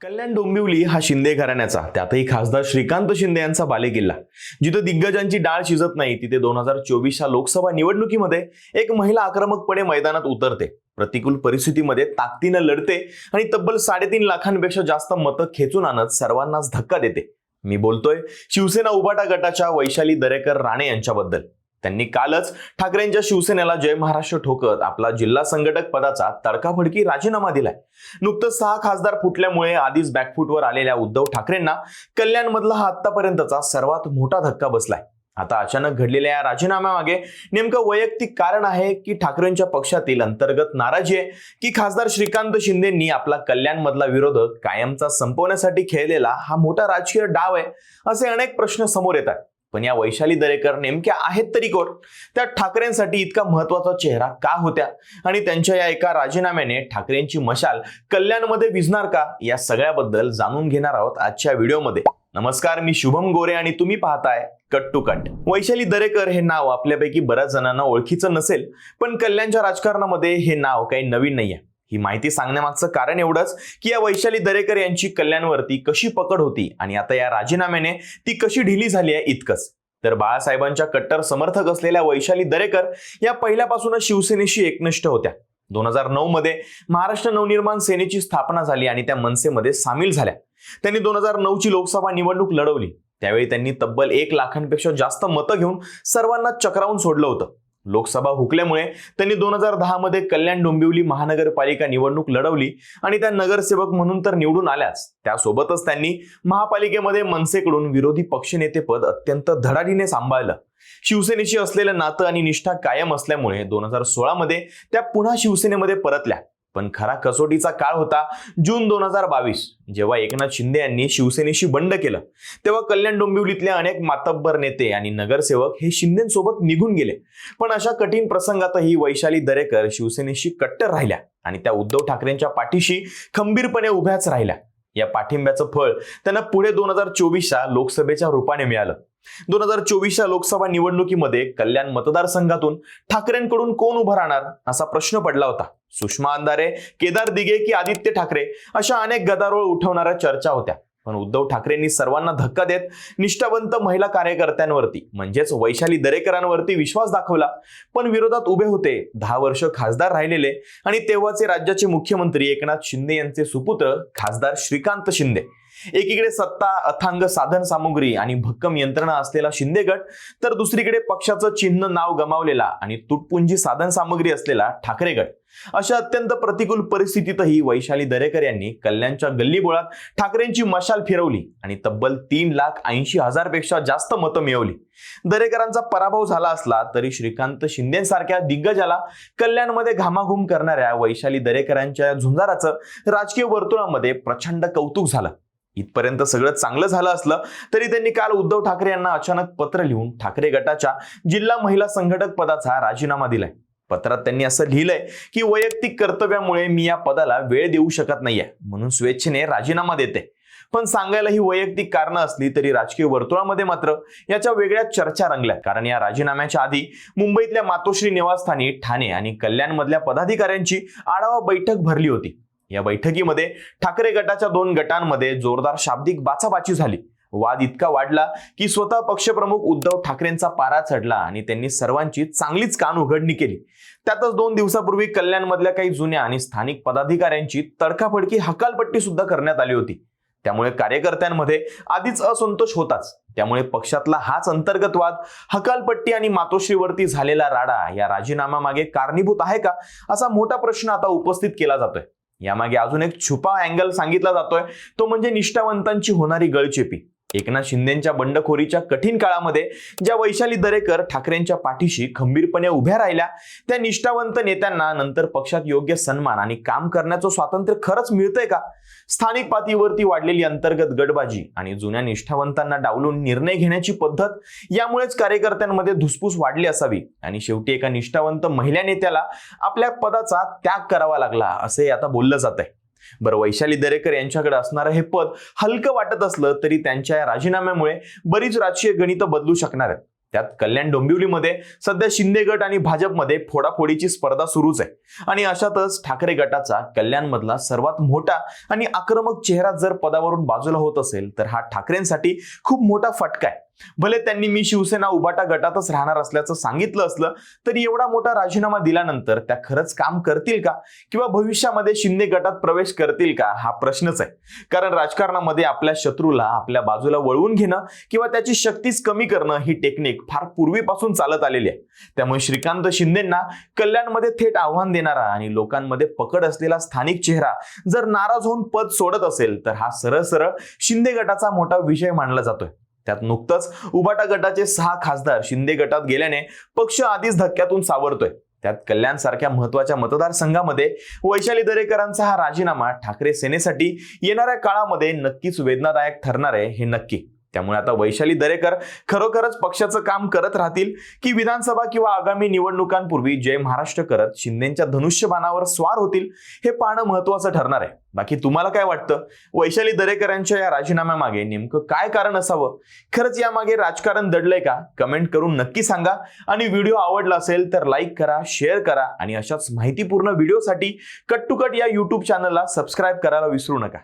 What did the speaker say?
कल्याण डोंबिवली हा शिंदे घराण्याचा, त्यातही खासदार श्रीकांत शिंदे यांचा बालेकिल्ला. जिथे दिग्गजांची डाळ शिजत नाही तिथे 2024च्या लोकसभा निवडणुकीमध्ये एक महिला आक्रमकपणे मैदानात उतरते, प्रतिकूल परिस्थितीमध्ये ताकदीनं लढते आणि तब्बल 3.5 लाखांपेक्षा जास्त मतं खेचून आणत सर्वांनाच धक्का देते. मी बोलतोय शिवसेना उभाटा गटाच्या वैशाली दरेकर राणे यांच्याबद्दल. त्यांनी कालच ठाकरेंच्या शिवसेनेला जय महाराष्ट्र ठोकत आपला जिल्हा संघटक पदाचा तडकाफडकी राजीनामा दिलाय. नुकतंच 6 खासदार फुटल्यामुळे आधीच बॅकफूटवर आलेल्या उद्धव ठाकरेंना कल्याणमधला हा आतापर्यंतचा सर्वात मोठा धक्का बसलाय. आता अचानक घडलेल्या या राजीनाम्यामागे नेमकं वैयक्तिक कारण आहे की ठाकरेंच्या पक्षातील अंतर्गत नाराजी आहे की खासदार श्रीकांत शिंदेंनी आपला कल्याणमधला विरोधक कायमचा संपवण्यासाठी खेळलेला हा मोठा राजकीय डाव आहे, असे अनेक प्रश्न समोर येतात. पण या वैशाली दरेकर नेमक्या आहेत तरी कोण? त्या ठाकरेंसाठी इतका महत्वाचा चेहरा का होत्या आणि त्यांच्या या एका राजीनाम्याने ठाकरेंची मशाल कल्याणमध्ये विझणार का? या सगळ्याबद्दल जाणून घेणार आहोत आजच्या व्हिडिओमध्ये. नमस्कार, मी शुभम गोरे आणि तुम्ही पाहताय cut to cut. Vaishali Darekar हे नाव आपल्यापैकी बऱ्याच जणांना ओळखीचं नसेल, पण कल्याणच्या राजकारणामध्ये हे नाव काही नवीन नाहीये. ही माहिती सांगण्यामागचं कारण एवढंच की या वैशाली दरेकर यांची कल्याणवरती कशी पकड होती आणि आता या राजीनाम्याने ती कशी ढिली झाली आहे इतकंच. तर बाळासाहेबांच्या कट्टर समर्थक असलेल्या वैशाली दरेकर या पहिल्यापासूनच शिवसेनेशी एकनिष्ठ होत्या. 2009 मध्ये महाराष्ट्र नवनिर्माण सेनेची स्थापना झाली आणि त्या मनसेमध्ये सामील झाल्या. त्यांनी 2009 ची लोकसभा निवडणूक लढवली. त्यावेळी त्यांनी तब्बल 1 लाखांपेक्षा जास्त मतं घेऊन सर्वांना चक्रावून सोडलं होतं. लोकसभा हुकल्यामुळे त्यांनी 2010 मध्ये कल्याण डोंबिवली महानगरपालिका निवडणूक लढवली आणि त्या नगरसेवक म्हणून तर निवडून आल्याच, त्यासोबतच त्यांनी महापालिकेमध्ये मनसेकडून विरोधी पक्षनेतेपद अत्यंत धडाडीने सांभाळलं. शिवसेनेशी असलेलं नातं आणि निष्ठा कायम असल्यामुळे 2016 मध्ये त्या पुन्हा शिवसेनेमध्ये परतल्या. पण खरा कसोटीचा काळ होता जून 2022, जेव्हा एकनाथ शिंदे यांनी शिवसेनेशी बंड केलं. तेव्हा कल्याण डोंबिवलीतले अनेक मातब्बर नेते आणि नगरसेवक हे शिंदेसोबत निघून गेले. पण अशा कठीण प्रसंगातही वैशाली दरेकर शिवसेनेशी कट्टर राहिल्या आणि त्या उद्धव ठाकरेंच्या पाठीशी खंबीरपणे उभ्याच राहिल्या. या पाठिंब्याचं फळ त्यांना पुढे 2024च्या लोकसभेच्या रूपाने मिळालं. 2024च्या लोकसभा निवडणुकीमध्ये कल्याण मतदारसंघातून ठाकरेंकडून कोण उभं राहणार असा प्रश्न पडला होता. सुषमा अंधारे, केदार दिघे की आदित्य ठाकरे अशा अनेक गदारोळ उठवणाऱ्या चर्चा होत्या. पण उद्धव ठाकरेंनी सर्वांना धक्का देत निष्ठावंत महिला कार्यकर्त्यांवरती म्हणजेच वैशाली दरेकरांवरती विश्वास दाखवला. पण विरोधात उभे होते 10 वर्ष खासदार राहिलेले आणि तेव्हाचे राज्याचे मुख्यमंत्री एकनाथ शिंदे यांचे सुपुत्र खासदार श्रीकांत शिंदे. एकीकडे सत्ता, अथांग साधन सामुग्री आणि भक्कम यंत्रणा असलेला शिंदे गट, तर दुसरीकडे पक्षाचं चिन्ह नाव गमावलेला आणि तुटपुंजी साधन सामग्री असलेला ठाकरे गट. अशा अत्यंत प्रतिकूल परिस्थितीतही वैशाली दरेकर यांनी कल्याणच्या गल्लीबोळात ठाकरेंची मशाल फिरवली आणि तब्बल 3,80,000 पेक्षा जास्त मतं मिळवली. दरेकरांचा पराभव झाला असला तरी श्रीकांत शिंदेसारख्या दिग्गजाला कल्याणमध्ये घामाघूम करणाऱ्या वैशाली दरेकरांच्या झुंजाराचं राजकीय वर्तुळामध्ये प्रचंड कौतुक झालं. इथपर्यंत सगळं चांगलं झालं असलं तरी त्यांनी काल उद्धव ठाकरे यांना अचानक पत्र लिहून ठाकरे गटाच्या जिल्हा महिला संघटक पदाचा राजीनामा दिलाय. पत्रात त्यांनी असं लिहिलंय की वैयक्तिक कर्तव्यामुळे मी या पदाला वेळ देऊ शकत नाहीये, म्हणून स्वेच्छेने राजीनामा देते. पण सांगायला ही वैयक्तिक कारणं असली तरी राजकीय वर्तुळामध्ये मात्र याच्या वेगळ्या चर्चा रंगल्या. कारण या राजीनाम्याच्या आधी मुंबईतल्या मातोश्री निवासस्थानी ठाणे आणि कल्याणमधल्या पदाधिकाऱ्यांची आढावा बैठक भरली होती. या बैठकीमध्ये ठाकरे गटाच्या 2 गटांमध्ये जोरदार शाब्दिक बाचाबाची झाली. वाद इतका वाढला की स्वतः पक्षप्रमुख उद्धव ठाकरेंचा पारा चढला आणि त्यांनी सर्वांची चांगलीच कान उघडणी केली. त्यातच 2 दिवसापूर्वी कल्याणमधल्या काही जुन्या आणि स्थानिक पदाधिकाऱ्यांची तडकाफडकी हकालपट्टी सुद्धा करण्यात आली होती. त्यामुळे कार्यकर्त्यांमध्ये आधीच असंतोष होताच. त्यामुळे पक्षातला हाच अंतर्गत वाद, हकालपट्टी आणि मातोश्रीवरती झालेला राडा या राजीनाम्यामागे कारणीभूत आहे का, असा मोठा प्रश्न आता उपस्थित केला जातोय. यामागे अजून एक छुपा अँगल सांगितला जातोय, तो म्हणजे निष्ठावंतांची होणारी गळचेपी. एकनाथ शिंदेंच्या बंडखोरीच्या कठीण काळामध्ये ज्या वैशाली दरेकर ठाकरेंच्या पाठीशी खंबीरपणे उभ्या राहिल्या, त्या निष्ठावंत नेत्यांना नंतर पक्षात योग्य सन्मान आणि काम करण्याचं स्वातंत्र्य खरंच मिळतंय का? स्थानिक पातळीवरती वाढलेली अंतर्गत गटबाजी आणि जुन्या निष्ठावंतांना डावलून निर्णय घेण्याची पद्धत यामुळेच कार्यकर्त्यांमध्ये धुसफूस वाढली असावी आणि शेवटी एका निष्ठावंत महिला नेत्याला आपल्या पदाचा त्याग करावा लागला असे आता बोललं जातंय. बरं, वैशाली दरेकर यांच्याकडे असणारं हे पद हलकं वाटत असलं तरी त्यांच्या या राजीनाम्यामुळे बरीच राजकीय गणितं बदलू शकणार आहेत. त्यात कल्याण डोंबिवलीमध्ये सध्या शिंदे गट आणि भाजपमध्ये फोडाफोडीची स्पर्धा सुरूच आहे आणि अशातच ठाकरे गटाचा कल्याणमधला सर्वात मोठा आणि आक्रमक चेहरा जर पदावरून बाजूला होत असेल तर हा ठाकरेंसाठी खूप मोठा फटका आहे. भले त्यांनी मी शिवसेना उभाटा गटातच राहणार असल्याचं सांगितलं असलं तरी एवढा मोठा राजीनामा दिल्यानंतर त्या खरंच काम करतील का किंवा भविष्यामध्ये शिंदे गटात प्रवेश करतील का हा प्रश्नच आहे. कारण राजकारणामध्ये आपल्या शत्रूला आपल्या बाजूला वळवून घेणं किंवा त्याची शक्तीच कमी करणं ही टेक्निक फार पूर्वीपासून चालत आलेली आहे. त्यामुळे श्रीकांत शिंदेंना कल्याणमध्ये थेट आव्हान देणारा आणि लोकांमध्ये पकड असलेला स्थानिक चेहरा जर नाराज होऊन पद सोडत असेल तर हा सरळ सरळ शिंदे गटाचा मोठा विषय मानला जातोय. त्यात नुकतंच उबाटा गटाचे 6 खासदार शिंदे गटात गेल्याने पक्ष आधीच धक्क्यातून सावरतोय. त्यात कल्याण सारख्या महत्वाच्या मतदारसंघामध्ये वैशाली दरेकरांचा हा राजीनामा ठाकरे सेनेसाठी येणाऱ्या काळामध्ये नक्कीच वेदनादायक ठरणार आहे हे नक्की. त्यामुळे आता वैशाली दरेकर खरोखरच पक्षाचं काम करत राहतील की विधानसभा किंवा आगामी निवडणुकांपूर्वी जय महाराष्ट्र करत शिंदेच्या धनुष्यबाणावर स्वार होतील हे पाहणं महत्वाचं ठरणार आहे. बाकी तुम्हाला काय वाटतं? वैशाली दरेकरांच्या या राजीनाम्यामागे नेमकं काय कारण असावं? खरंच यामागे राजकारण दडलंय का? कमेंट करून नक्की सांगा आणि व्हिडिओ आवडला असेल तर लाईक करा, शेअर करा आणि अशाच माहितीपूर्ण व्हिडिओसाठी कट टू कट या YouTube चॅनलला सबस्क्राईब करायला विसरू नका.